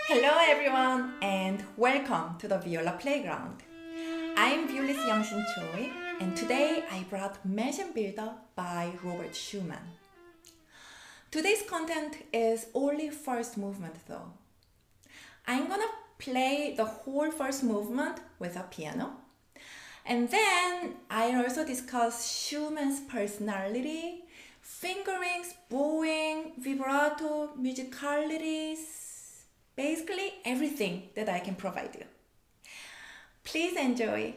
Hello everyone and welcome to the Viola Playground. I'm violist Youngshin Choi and today I brought Märchenbilder by Robert Schumann. Today's content is only first movement though. I'm gonna play the whole first movement with a piano and then I'll also discuss Schumann's personality, fingerings, bowing, vibrato, musicalities, basically everything that I can provide you. Please enjoy.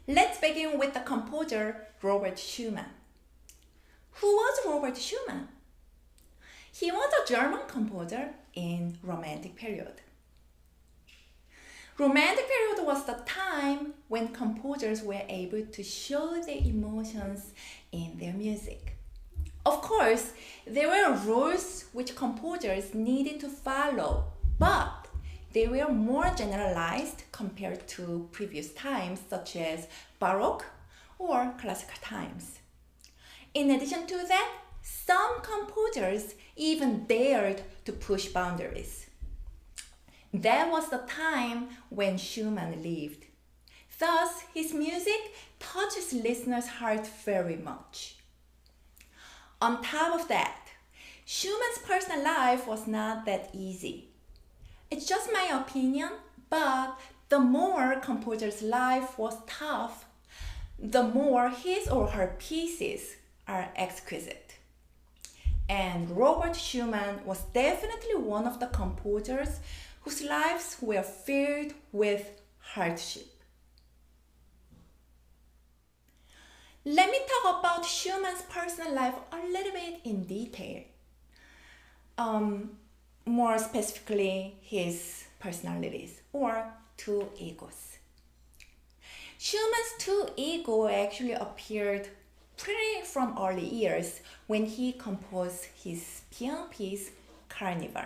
Let's begin with the composer Robert Schumann. Who was Robert Schumann? He was a German composer in Romantic period. Romantic period was the time when composers were able to show their emotions in their music. Of course, there were rules which composers needed to follow, but they were more generalized compared to previous times such as Baroque or classical times. In addition to that, some composers even dared to push boundaries. That was the time when Schumann lived. Thus, his music touches listeners' hearts very much. On top of that, Schumann's personal life was not that easy. It's just my opinion, But the more composer's life was tough, the more his or her pieces are exquisite. And Robert Schumann was definitely one of the composers whose lives were filled with hardship. Let me talk about Schumann's personal life a little bit in detail. More specifically, his personalities or two egos. Schumann's two ego actually appeared pretty from early years when he composed his piano piece Carnival.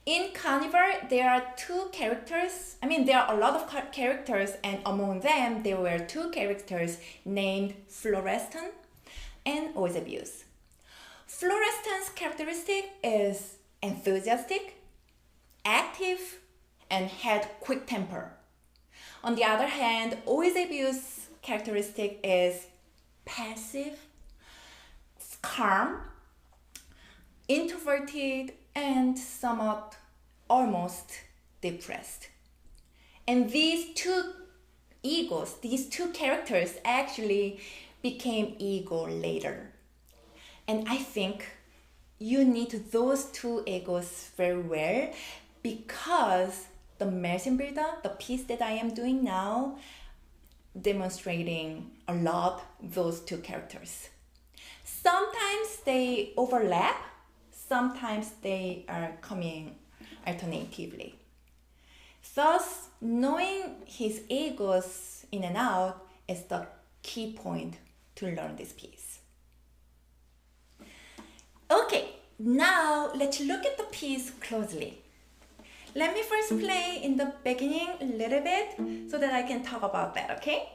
In Carnival, there are two characters. There are a lot of characters, and among them, there were two characters named Florestan and Eusebius. Florestan's characteristic is enthusiastic, active, and had quick temper. On the other hand, Eusebius' characteristic is passive, calm, introverted, and somewhat almost depressed. And these two egos, these two characters actually became ego later. And I think you need those two egos very well, because the Märchenbilder, the piece that I am doing now, demonstrating a lot those two characters. Sometimes they overlap, sometimes they are coming alternatively. Thus, knowing his egos in and out is the key point to learn this piece. Okay, now let's look at the piece closely. Let me first play in the beginning a little bit so that I can talk about that, okay?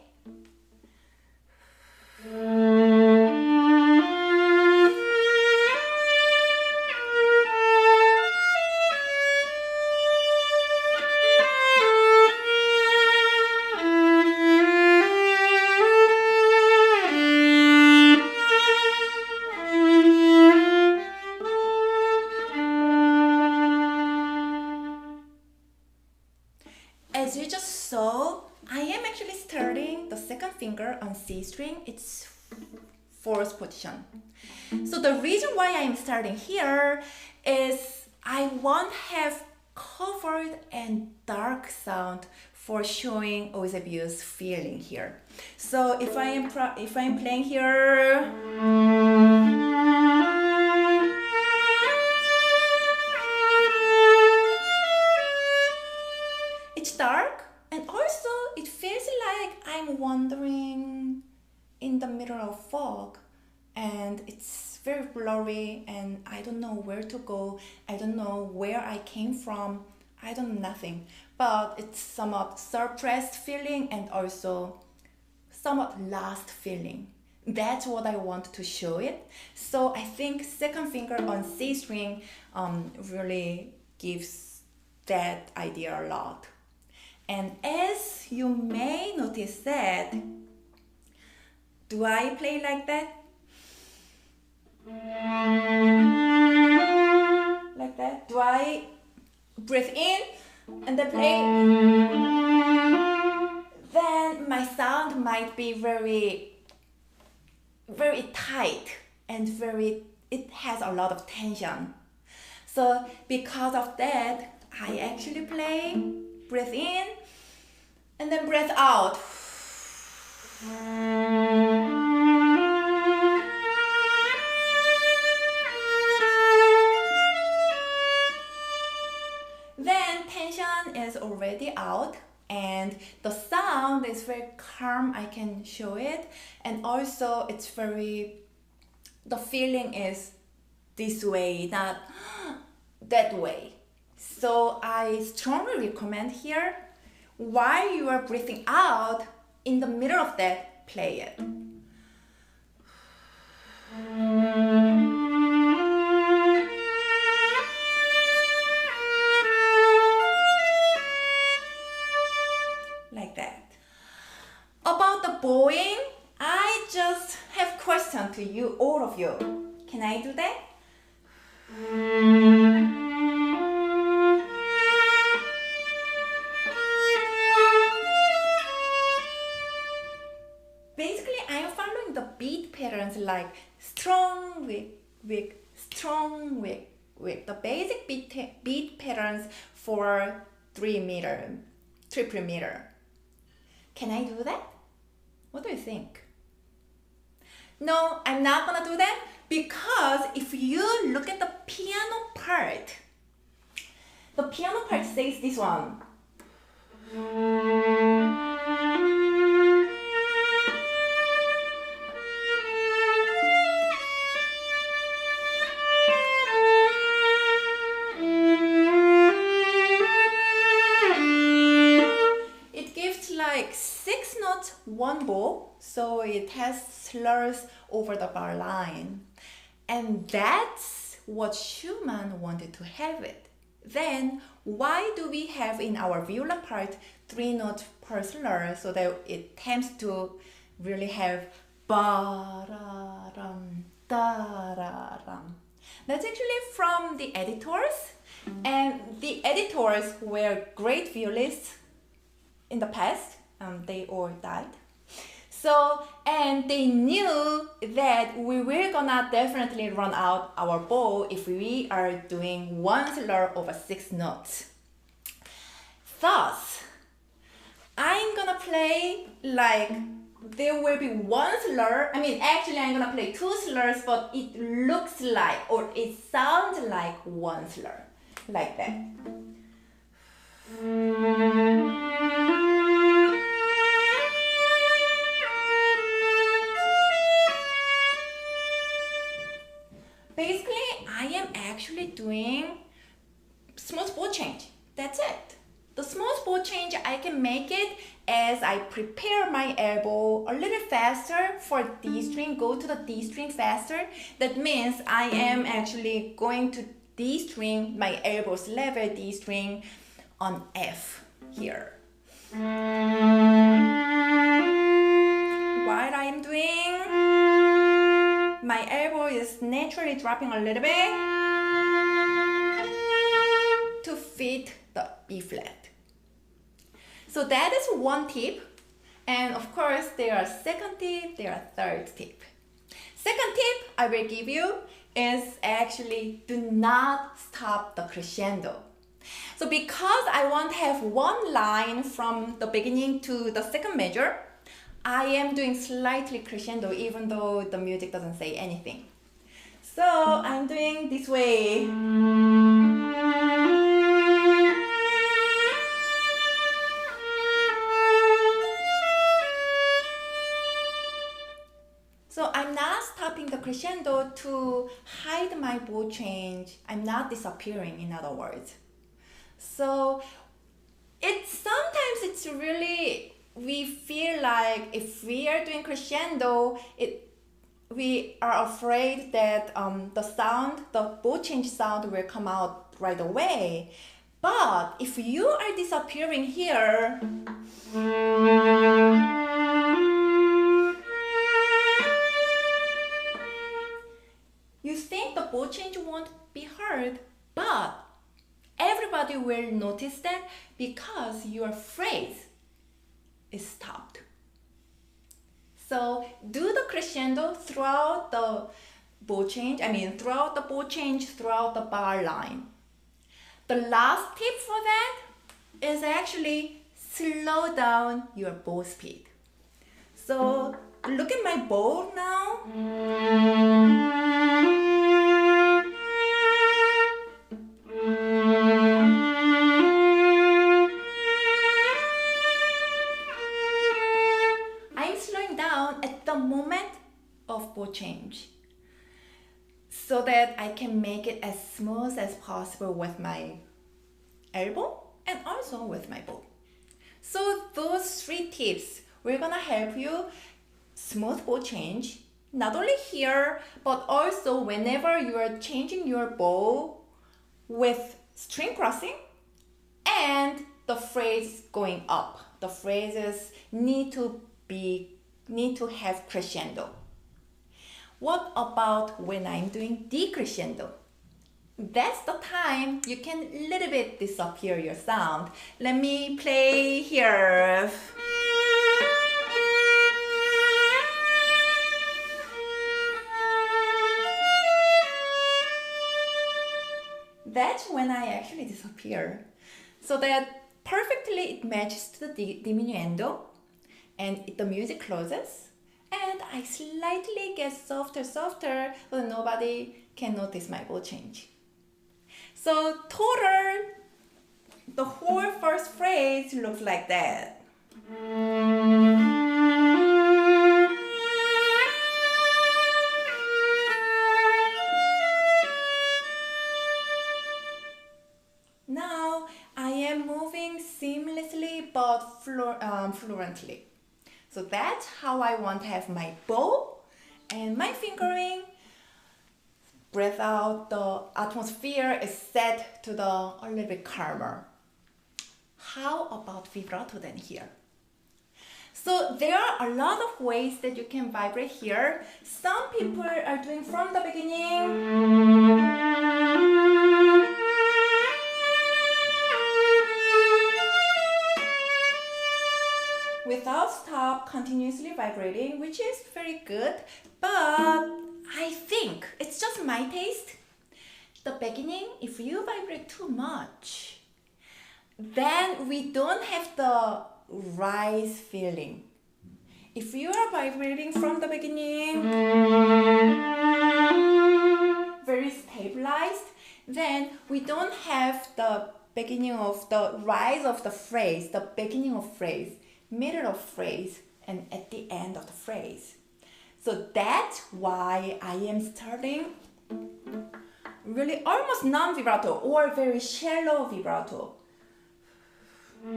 As you just saw, I am actually starting the second finger on C string. It's fourth position. So the reason why I am starting here is I want to have covered and dark sound for showing Eusebius' feeling here. So if I am playing here, it's dark, and also it feels like I'm wandering in the middle of fog, and it's very blurry, and I don't know where to go. I don't know where I came from. I don't know nothing, but it's somewhat suppressed feeling and also somewhat lost feeling. That's what I want to show it. So I think second finger on C string really gives that idea a lot. And as you may notice that, do I play like that? Like that? Do I breathe in and then play? Then my sound might be very, very tight and it has a lot of tension. So because of that, I actually play, breathe in, and then breathe out. Then tension is already out and the sound is very calm. I can show it, and also it's the feeling is this way, not that way. So I strongly recommend here, while you are breathing out, in the middle of that, play it. Like that. About the bowing, I just have question to you, all of you. Can I do that? like strong, weak, weak, strong, weak, weak. The basic beat patterns for 3-meter, triple meter. Can I do that? What do you think? No, I'm not gonna do that because if you look at the piano part says this one. It gives like 6 notes, one bow, so it has slurs over the bar line. And that's what Schumann wanted to have it. Then why do we have in our viola part 3 notes per slur so that it tends to really have ba-ra-ram, da-ra-ram? That's actually from the editors, and the editors were great violists in the past. They all died. So, and they knew that we were gonna definitely run out our bow if we are doing one slur over 6 notes. Thus, I'm gonna play like there will be one slur. I mean, actually I'm gonna play 2 slurs, but it looks like, or it sounds like one slur, like that. Basically, I am actually doing smooth bow change. That's it. The smooth bow change, I can make it as I prepare my elbow a little faster for D string, go to the D string faster. That means I am actually going to D string, my elbow's level D string on F here. While I'm doing, my elbow is naturally dropping a little bit to fit the B flat. So that is one tip. And of course, there are second tip, there are third tip. Second tip I will give you is actually do not stop the crescendo. So because I want to have one line from the beginning to the second measure, I am doing slightly crescendo even though the music doesn't say anything. So I'm doing this way. So I'm not stopping the crescendo to hide my bow change. I'm not disappearing, in other words. So sometimes it's really, we feel like if we are doing crescendo, we are afraid that the bow change sound will come out right away. But if you are disappearing here, you think the bow change won't be heard, but everybody will notice that because your phrase is stopped. So do the crescendo throughout the bow change, throughout the bar line. The last tip for that is actually slow down your bow speed. So look at my bow now. Bow change so that I can make it as smooth as possible with my elbow and also with my bow. So those 3 tips we're gonna help you smooth bow change, not only here but also whenever you are changing your bow with string crossing and the phrase going up. The phrases need to have crescendo. What about when I'm doing decrescendo? That's the time you can a little bit disappear your sound. Let me play here. that's when I actually disappear. So that perfectly it matches to the diminuendo, and the music closes, and I slightly get softer, but nobody can notice my bow change. So total, the whole first phrase looks like that. Now I am moving seamlessly but fluently. So that's how I want to have my bow and my fingering. Breath out, the atmosphere is set to the a little bit calmer. How about vibrato then here? So there are a lot of ways that you can vibrate here. Some people are doing from the beginning. Without stop, continuously vibrating, which is very good, but I think it's just my taste. The beginning, if you vibrate too much, then we don't have the rise feeling. If you are vibrating from the beginning, very stabilized, then we don't have the beginning of the rise of the phrase, the beginning of phrase, middle of phrase, and at the end of the phrase. So that's why I am starting really almost non-vibrato or very shallow vibrato. And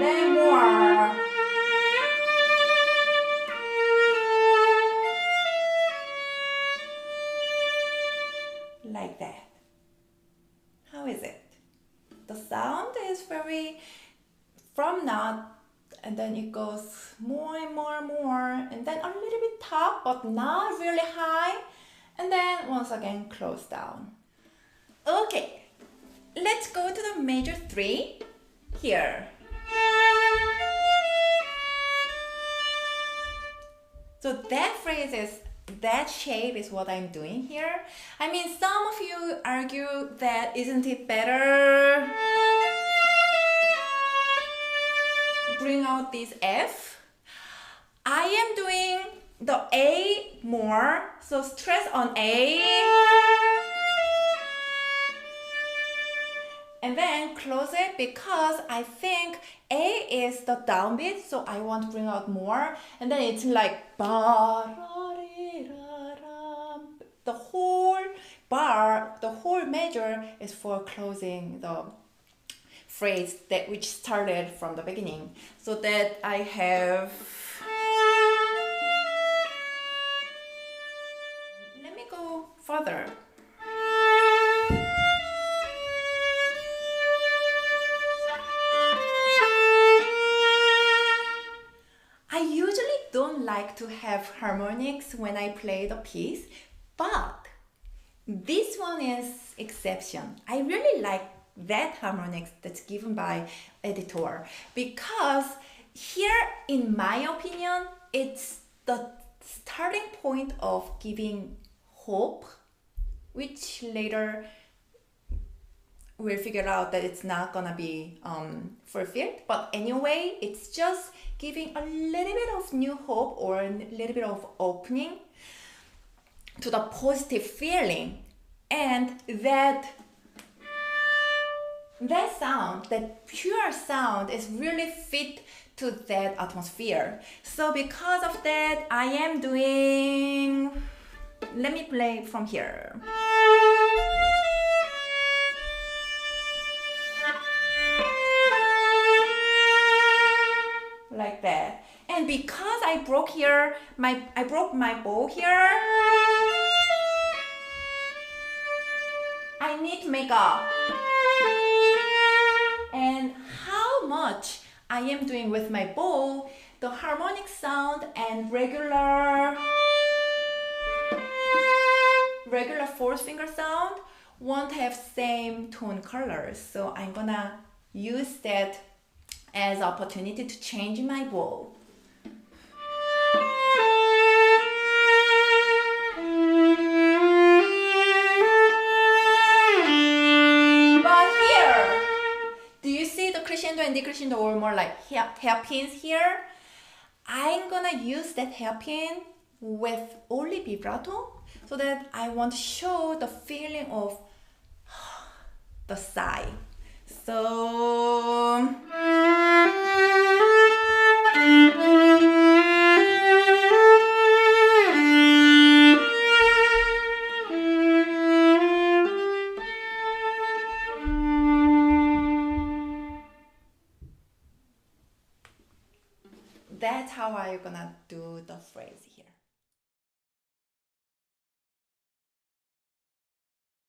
then more. Like that. How is it? The sound is very from not, and then it goes more and more and more, and then a little bit top, but not really high, and then once again close down. Okay, let's go to the major 3 here. So that phrase is, that shape is what I'm doing here. I mean, some of you argue that isn't it better bring out this F. I am doing the A more, so stress on A. And then close it because I think A is the downbeat, so I want to bring out more. And then it's like the whole bar, the whole measure is for closing the phrase that which started from the beginning, so that I have. Let me go further. I usually don't like to have harmonics when I play the piece, but this one is exception. I really like that harmonics that's given by editor, because here, in my opinion, it's the starting point of giving hope, which later we'll figure out that it's not gonna be fulfilled. But anyway, it's just giving a little bit of new hope or a little bit of opening to the positive feeling, and that sound, that pure sound is really fit to that atmosphere. So because of that, I am doing, let me play from here. Like that. And because I broke here, I broke my bow here, I need to make up. And how much I am doing with my bow, the harmonic sound and regular 4th finger sound won't have same tone colors. So I'm gonna use that as opportunity to change my bow. normal like hairpins here. I'm gonna use that hairpin with only vibrato so that I want to show the feeling of the sigh. So that's how I'm gonna do the phrase